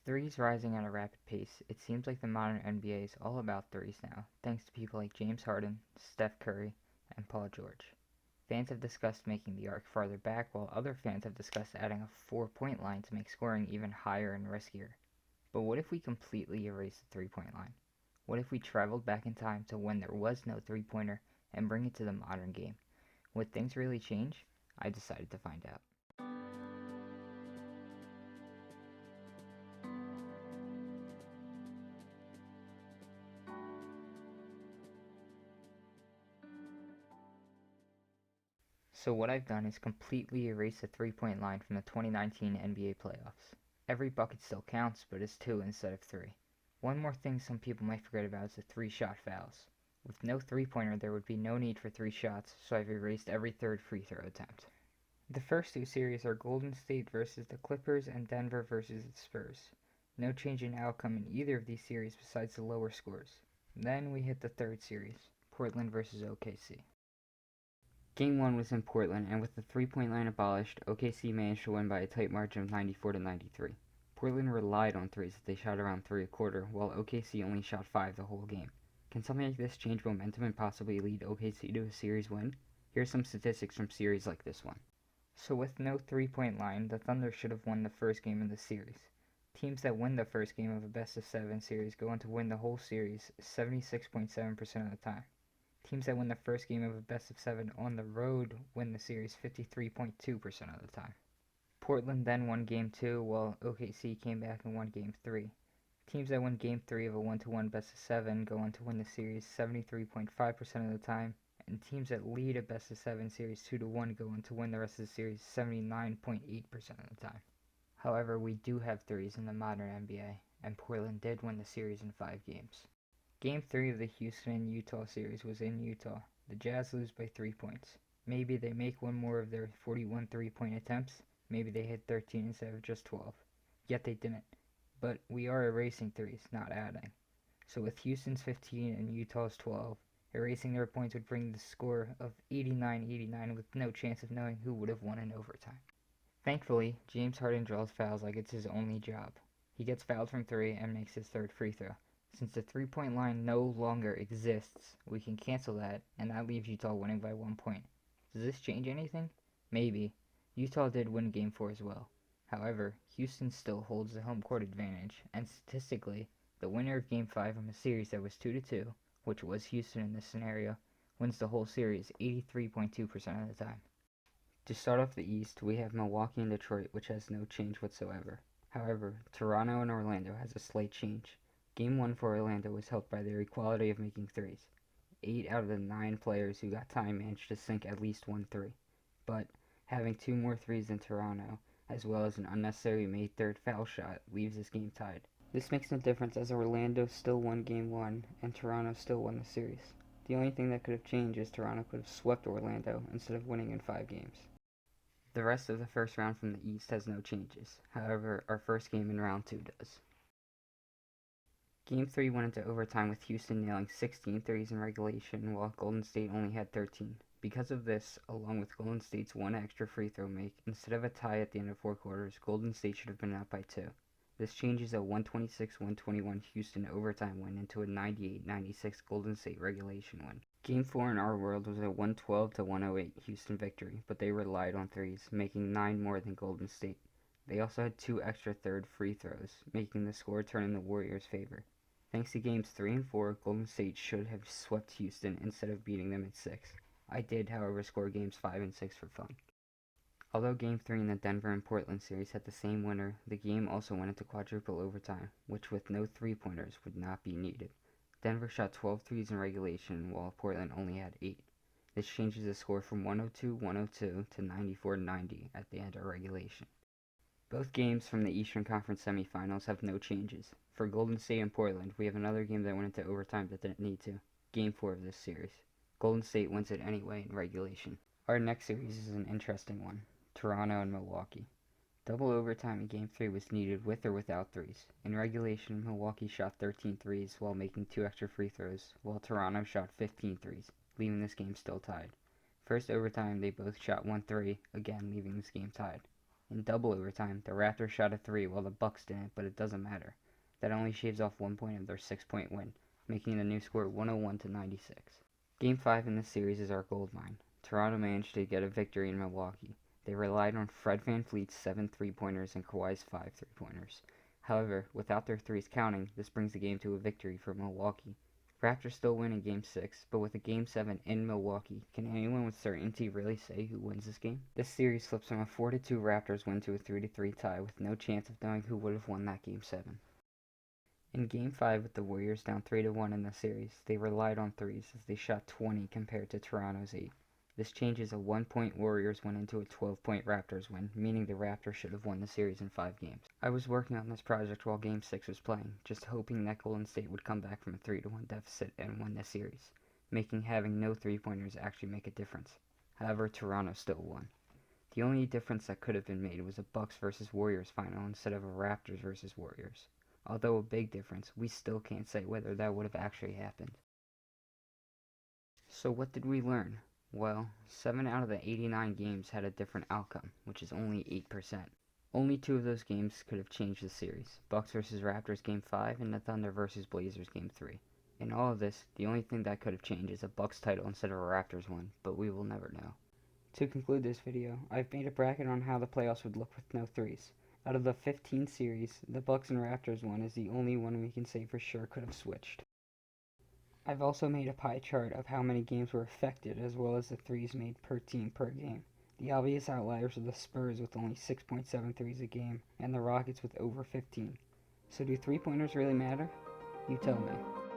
threes rising at a rapid pace, it seems like the modern NBA is all about threes now, thanks to people like James Harden, Steph Curry, and Paul George. Fans have discussed making the arc farther back, while other fans have discussed adding a 4-point line to make scoring even higher and riskier. But what if we completely erase the 3-point line? What if we traveled back in time to when there was no three-pointer and bring it to the modern game? Would things really change? I decided to find out. So what I've done is completely erase the three-point line from the 2019 NBA playoffs. Every bucket still counts, but it's two instead of three. One more thing some people might forget about is the three-shot fouls. With no three-pointer, there would be no need for three shots, so I've erased every third free throw attempt. The first two series are Golden State versus the Clippers and Denver versus the Spurs. No change in outcome in either of these series besides the lower scores. Then we hit the third series, Portland versus OKC. Game 1 was in Portland, and with the three-point line abolished, OKC managed to win by a tight margin of 94 to 93. Portland relied on threes as they shot around 3 a quarter, while OKC only shot 5 the whole game. Can something like this change momentum and possibly lead OKC to a series win? Here's some statistics from series like this one. So with no three-point line, the Thunder should have won the first game of the series. Teams that win the first game of a best-of-7 series go on to win the whole series 76.7% of the time. Teams that win the first game of a best-of-7 on the road win the series 53.2% of the time. Portland then won Game 2, while OKC came back and won Game 3. Teams that win Game 3 of a 1-1 best-of-7 go on to win the series 73.5% of the time, and teams that lead a best-of-7 series 2-1 go on to win the rest of the series 79.8% of the time. However, we do have threes in the modern NBA, and Portland did win the series in 5 games. Game 3 of the Houston and Utah series was in Utah. The Jazz lose by 3 points. Maybe they make one more of their 41 three-point attempts. Maybe they hit 13 instead of just 12. Yet they didn't. But we are erasing threes, not adding. So with Houston's 15 and Utah's 12, erasing their points would bring the score of 89-89 with no chance of knowing who would have won in overtime. Thankfully, James Harden draws fouls like it's his only job. He gets fouled from 3 and makes his third free throw. Since the three-point line no longer exists, we can cancel that, and that leaves Utah winning by 1 point. Does this change anything? Maybe. Utah did win Game 4 as well. However, Houston still holds the home court advantage, and statistically, the winner of Game 5 of a series that was 2-2, which was Houston in this scenario, wins the whole series 83.2% of the time. To start off the East, we have Milwaukee and Detroit, which has no change whatsoever. However, Toronto and Orlando has a slight change. Game 1 for Orlando was helped by their equality of making threes. 8 out of the 9 players who got time managed to sink at least one three. But having 2 more threes than Toronto, as well as an unnecessary made third foul shot, leaves this game tied. This makes no difference as Orlando still won Game 1 and Toronto still won the series. The only thing that could have changed is Toronto could have swept Orlando instead of winning in 5 games. The rest of the first round from the East has no changes. However, our first game in round 2 does. Game 3 went into overtime with Houston nailing 16 threes in regulation, while Golden State only had 13. Because of this, along with Golden State's one extra free throw make, instead of a tie at the end of 4 quarters, Golden State should have been up by 2. This changes a 126-121 Houston overtime win into a 98-96 Golden State regulation win. Game 4 in our world was a 112-108 Houston victory, but they relied on threes, making 9 more than Golden State. They also had 2 extra third free throws, making the score turn in the Warriors' favor. Thanks to games 3 and 4, Golden State should have swept Houston instead of beating them in 6. I did, however, score games 5 and 6 for fun. Although Game 3 in the Denver and Portland series had the same winner, the game also went into quadruple overtime, which with no three-pointers would not be needed. Denver shot 12 threes in regulation, while Portland only had 8. This changes the score from 102-102 to 94-90 at the end of regulation. Both games from the Eastern Conference semifinals have no changes. For Golden State and Portland, we have another game that went into overtime that didn't need to. Game 4 of this series. Golden State wins it anyway in regulation. Our next series is an interesting one. Toronto and Milwaukee. Double overtime in Game 3 was needed with or without threes. In regulation, Milwaukee shot 13 threes while making 2 extra free throws, while Toronto shot 15 threes, leaving this game still tied. First overtime, they both shot 1 3, again leaving this game tied. In double overtime, the Raptors shot a 3 while the Bucks didn't, but it doesn't matter. That only shaves off 1 point of their 6-point win, making the new score 101-96. Game 5 in this series is our gold mine. Toronto managed to get a victory in Milwaukee. They relied on Fred VanVleet's 7 3-pointers and Kawhi's 5 3-pointers. However, without their threes counting, this brings the game to a victory for Milwaukee. Raptors still win in Game 6, but with a Game 7 in Milwaukee, can anyone with certainty really say who wins this game? This series flips from a 4-2 Raptors win to a 3-3 tie with no chance of knowing who would have won that Game 7. In Game 5 with the Warriors down 3-1 in the series, they relied on threes as they shot 20 compared to Toronto's 8. This changes a 1-point Warriors win into a 12-point Raptors win, meaning the Raptors should have won the series in 5 games. I was working on this project while Game 6 was playing, just hoping that Golden State would come back from a 3-1 deficit and win the series, making having no 3-pointers actually make a difference. However, Toronto still won. The only difference that could have been made was a Bucks vs Warriors final instead of a Raptors vs Warriors. Although a big difference, we still can't say whether that would have actually happened. So what did we learn? Well, 7 out of the 89 games had a different outcome, which is only 8%. Only 2 of those games could have changed the series, Bucks vs Raptors Game 5 and the Thunder vs Blazers Game 3. In all of this, the only thing that could have changed is a Bucks title instead of a Raptors one, but we will never know. To conclude this video, I've made a bracket on how the playoffs would look with no threes. Out of the 15 series, the Bucks and Raptors one is the only one we can say for sure could have switched. I've also made a pie chart of how many games were affected as well as the threes made per team per game. The obvious outliers are the Spurs with only 6.7 threes a game and the Rockets with over 15. So do 3-pointers really matter? You tell me.